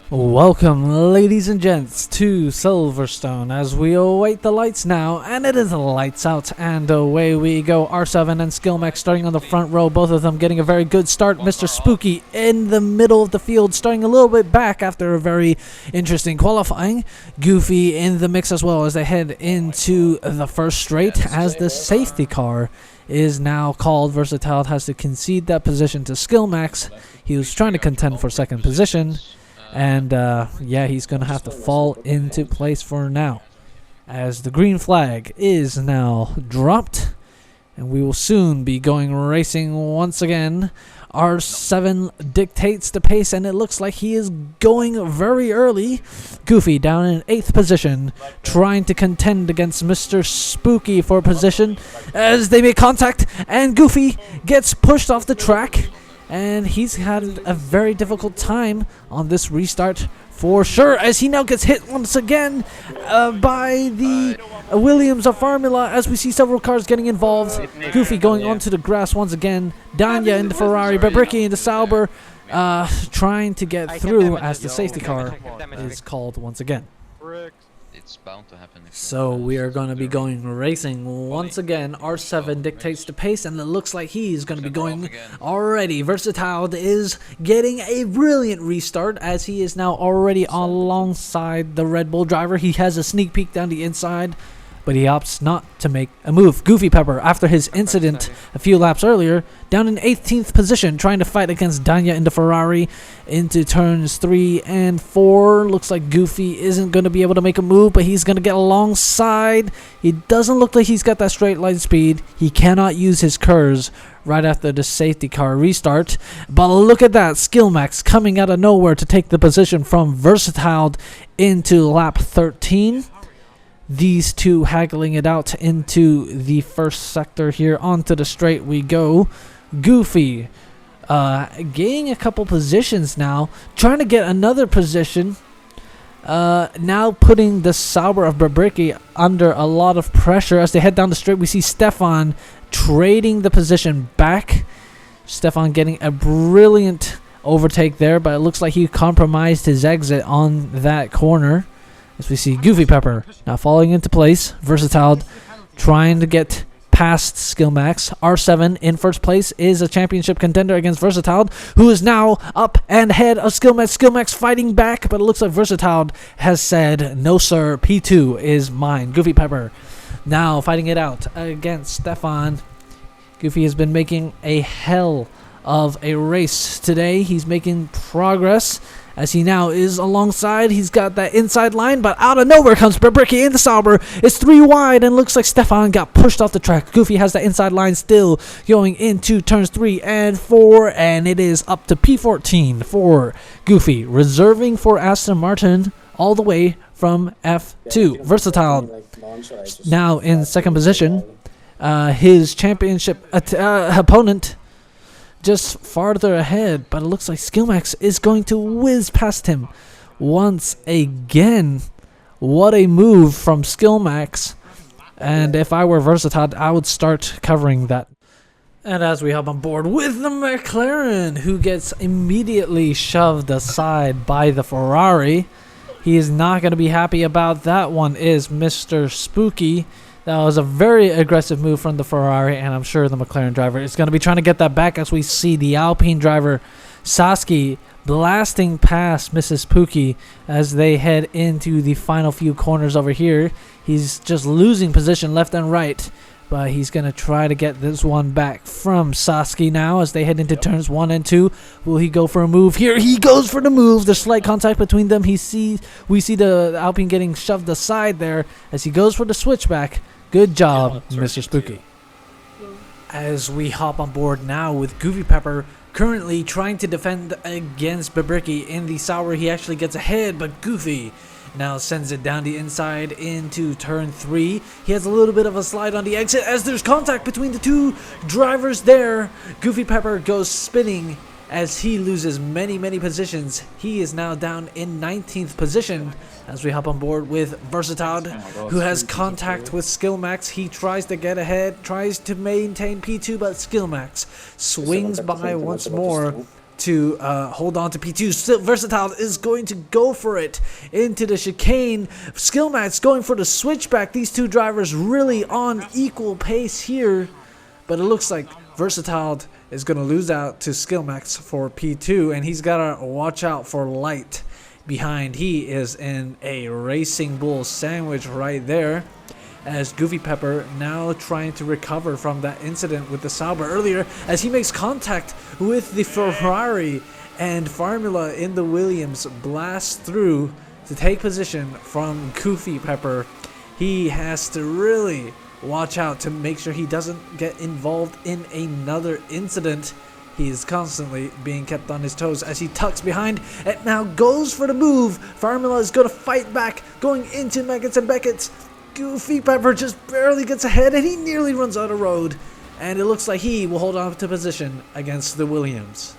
Welcome, ladies and gents, to Silverstone as we await the lights now, and it is lights out, and away we go. R7 and Skillmax starting on the front row, both of them getting a very good start. Mr. Spooky in the middle of the field, starting a little bit back after a very interesting qualifying. Goofy in the mix as well as they head into the first straight as the safety car is now called. Versatile has to concede that position to Skillmax. He was trying to contend for second position. And, yeah, he's going to have to fall into place for now, as the green flag is now dropped, and we will soon be going racing once again. R7 dictates the pace, and it looks like he is going very early. Goofy down in 8th position, trying to contend against Mr. Spooky for position as they make contact, and Goofy gets pushed off the track. And he's had a very difficult time on this restart for sure, as he now gets hit once again by the Williams of Formula, as we see several cars getting involved. Goofy going onto the grass once again. Danya in the Ferrari, Babricky in the Sauber, trying to get through as the safety car is called once again. It's bound to happen. So we are going to be going racing once again. R7 dictates the pace, and it looks like he's going to be going already. Versatile is getting a brilliant restart, as he is now already alongside the Red Bull driver. He has a sneak peek down the inside, but he opts not to make a move. Goofy Pepper, after his incident a few laps earlier, down in 18th position, trying to fight against Danya in the Ferrari into turns 3 and 4. Looks like Goofy isn't going to be able to make a move, but he's going to get alongside. He doesn't look like he's got that straight line speed. He cannot use his curves right after the safety car restart. But look at that, Skillmax coming out of nowhere to take the position from Versatile into lap 13. These two haggling it out into the first sector here. Onto the straight we go. Goofy gaining a couple positions now, trying to get another position. Now putting the Sauber of Babricky under a lot of pressure as they head down the straight. We see Stefan trading the position back. Stefan getting a brilliant overtake there, but it looks like he compromised his exit on that corner. As we see Goofy Pepper now falling into place. Versatile trying to get past Skillmax. R7 in first place is a championship contender against Versatile, who is now up and ahead of Skillmax. Skillmax fighting back, but it looks like Versatile has said, no sir, P2 is mine. Goofy Pepper now fighting it out against Stefan. Goofy has been making a hell of a race today. He's making progress as he now is alongside. He's got that inside line, but out of nowhere comes Babricky in the Sauber. It's 3 wide, and looks like Stefan got pushed off the track. Goofy has that inside line still going into turns 3 and 4, and it is up to P14 for Goofy, reserving for Aston Martin all the way from F2. Versatile now in second position. His championship opponent just farther ahead, but it looks like Skillmax is going to whiz past him once again. What a move from Skillmax, and if I were Versatile, I would start covering that. And as we hop on board with the McLaren, who gets immediately shoved aside by the Ferrari, he is not going to be happy about that one, is Mr. Spooky. That was a very aggressive move from the Ferrari, and I'm sure the McLaren driver is going to be trying to get that back, as we see the Alpine driver Sasuke blasting past Mrs. Pookie as they head into the final few corners over here. He's just losing position left and right, but he's going to try to get this one back from Sasuke now as they head into turns 1 and 2. Will he go for a move here? He goes for the move. There's slight contact between them. We see the Alpine getting shoved aside there as he goes for the switchback. Good job, Mr. Spooky. As we hop on board now with Goofy Pepper, currently trying to defend against Babricky in the Sauber. He actually gets ahead, but Goofy now sends it down the inside into turn 3. He has a little bit of a slide on the exit as there's contact between the two drivers there. Goofy Pepper goes spinning as he loses many positions. He is now down in 19th position as we hop on board with Versatile, who has contact with Skillmax. He tries to get ahead, tries to maintain P2, but Skillmax swings by once more to hold on to P2. Versatile is going to go for it into the chicane. Skillmax going for the switchback. These two drivers really on equal pace here, but it looks like Versatile is going to lose out to Skillmax for P2, and he's got to watch out for Light behind. He is in a Racing Bull sandwich right there, as Goofy Pepper now trying to recover from that incident with the Sauber earlier, as he makes contact with the Ferrari, and Formula in the Williams blast through to take position from Goofy Pepper. He has to really watch out to make sure he doesn't get involved in another incident. He is constantly being kept on his toes as he tucks behind and now goes for the move. Formula is going to fight back, going into Maggots and Beckett's. Goofy Pepper just barely gets ahead, and he nearly runs out of road. And it looks like he will hold on to position against the Williams.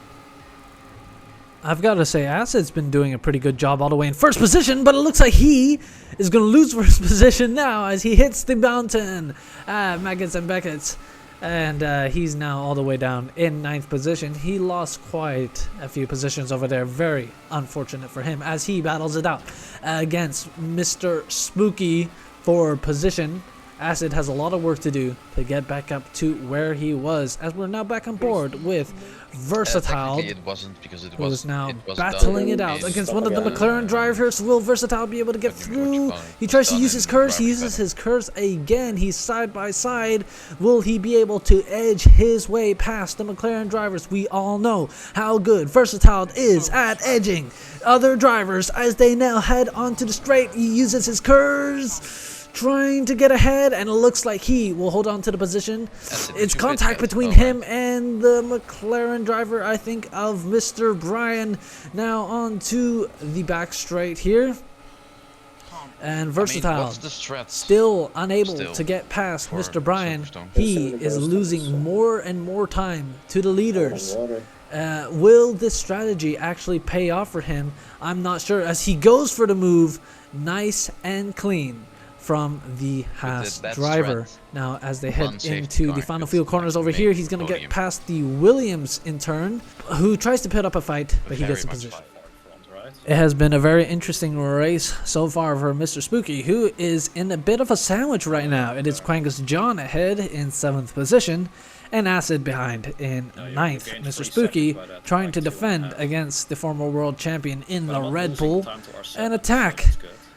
I've got to say, Acid's been doing a pretty good job all the way in first position, but it looks like he is going to lose first position now as he hits the mountain at Maggots and Beckett's. And he's now all the way down in 9th position. He lost quite a few positions over there. Very unfortunate for him as he battles it out against Mr. Spooky for position. Acid has a lot of work to do to get back up to where he was, as we're now back on board with Versatile, it wasn't, because it who was, is now it was battling it done out in- against one of the McLaren drivers. Will Versatile be able to get through? He tries to use his curse. He uses his curse again. He's side by side. Will he be able to edge his way past the McLaren drivers? We all know how good Versatile is at edging other drivers as they now head onto the straight. He uses his curse, trying to get ahead, and it looks like he will hold on to the position. It's contact between him and the McLaren driver, I think, of Mr. Brian. Now on to the back straight here. And Versatile, what's the strat? still unable to get past Mr. Brian. Silverstone. He is losing more and more time to the leaders. Will this strategy actually pay off for him? I'm not sure, as he goes for the move, nice and clean from the Haas driver. Now as they head into the final few corners over here, he's going to get past the Williams in turn, who tries to put up a fight, but he gets the position. It has been a very interesting race so far for Mr. Spooky, who is in a bit of a sandwich right now. It is Quangus John ahead in 7th position, and Acid behind in 9th. Mr. Spooky trying to defend against the former world champion in the Red Bull and attack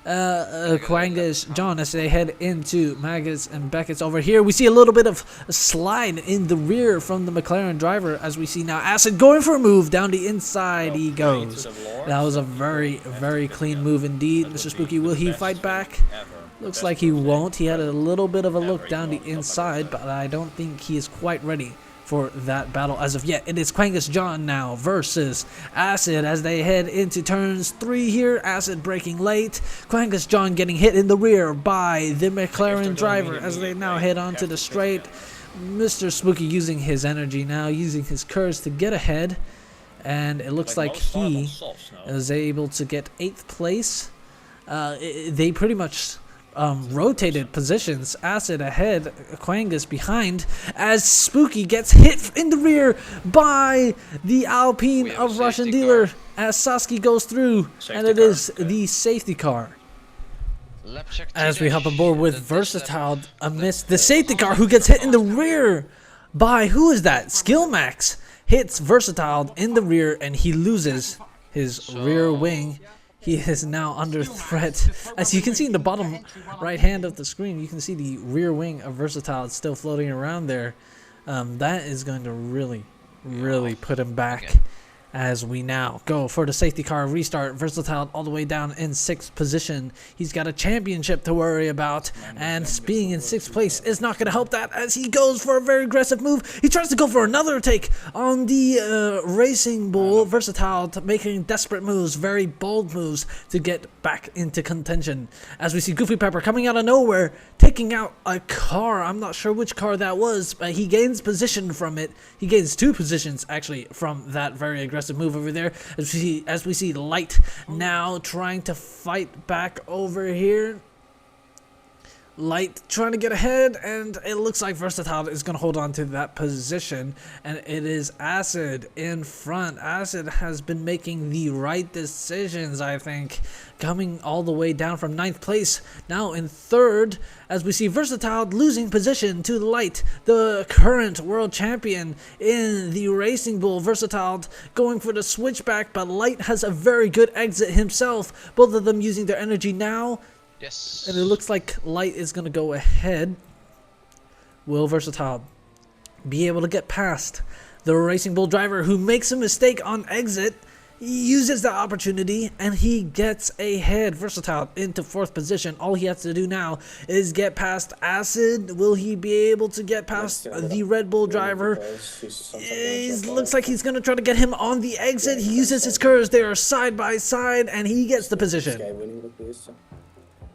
Quangus John as they head into Maggots and Beckett's over here. We see a little bit of a slide in the rear from the McLaren driver, as we see now Acid going for a move down the inside. He goes. That was a very, very clean move indeed. Mr. Spooky, will he fight back? Looks like he won't. He had a little bit of a look down the inside, but I don't think he is quite ready for that battle as of yet. It is Quangus John now versus Acid as they head into turns 3 here. Acid braking late. Quangus John getting hit in the rear by the McLaren driver as they now head onto the straight. Mr. Spooky using his energy now, using his curse to get ahead. And it looks like he is able to get 8th place. They pretty much rotated positions. Acid ahead, Quangus behind, as Spooky gets hit in the rear by the Alpine of Russian Dealer as Sasuke goes through, and it is the safety car. As we hop aboard with Versatile amidst the safety car, who gets hit in the rear by, who is that? Skillmax hits Versatile in the rear, and he loses his rear wing. He is now under threat. As you can see in the bottom right hand of the screen, you can see the rear wing of Versatile still floating around there. That is going to really put him back as we now go for the safety car restart. Versatile all the way down in 6th position. He's got a championship to worry about, and being in 6th place is not going to help that as he goes for a very aggressive move. He tries to go for another take on the Racing Bull. Versatile making desperate moves, very bold moves to get back into contention, as we see Goofy Pepper coming out of nowhere, taking out a car. I'm not sure which car that was, but he gains position from it. He gains 2 positions actually from that very aggressive move over there, as we see Light now trying to fight back over here. Light trying to get ahead, and it looks like Versatile is going to hold on to that position, and it is Acid in front. Acid has been making the right decisions, I think, coming all the way down from 9th place, now in 3rd, as we see Versatile losing position to Light, the current world champion in the Racing Bull. Versatile going for the switchback, but Light has a very good exit himself, both of them using their energy now. Yes. And it looks like Light is going to go ahead. Will Versatile be able to get past the Racing Bull driver, who makes a mistake on exit? He uses the opportunity and he gets ahead. Versatile into 4th position. All he has to do now is get past Acid. Will he be able to get past the Red Bull driver? Looks like he's going to try to get him on the exit. He uses his curves. They are side by side and he gets the position.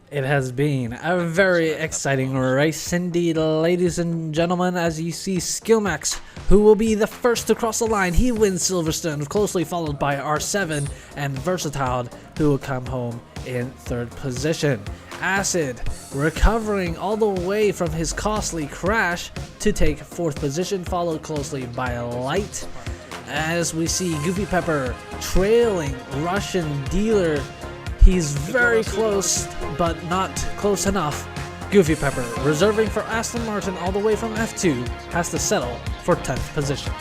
It has been a very exciting race indeed, ladies and gentlemen, as you see Skillmax, who will be the first to cross the line. He wins Silverstone, closely followed by R7 and Versatile, who will come home in 3rd position. Acid recovering all the way from his costly crash to take 4th position, followed closely by Light. As we see Goofy Pepper trailing Russian Dealer. He's very close, but not close enough. Goofy Pepper, reserving for Aston Martin all the way from F2, has to settle for 10th position.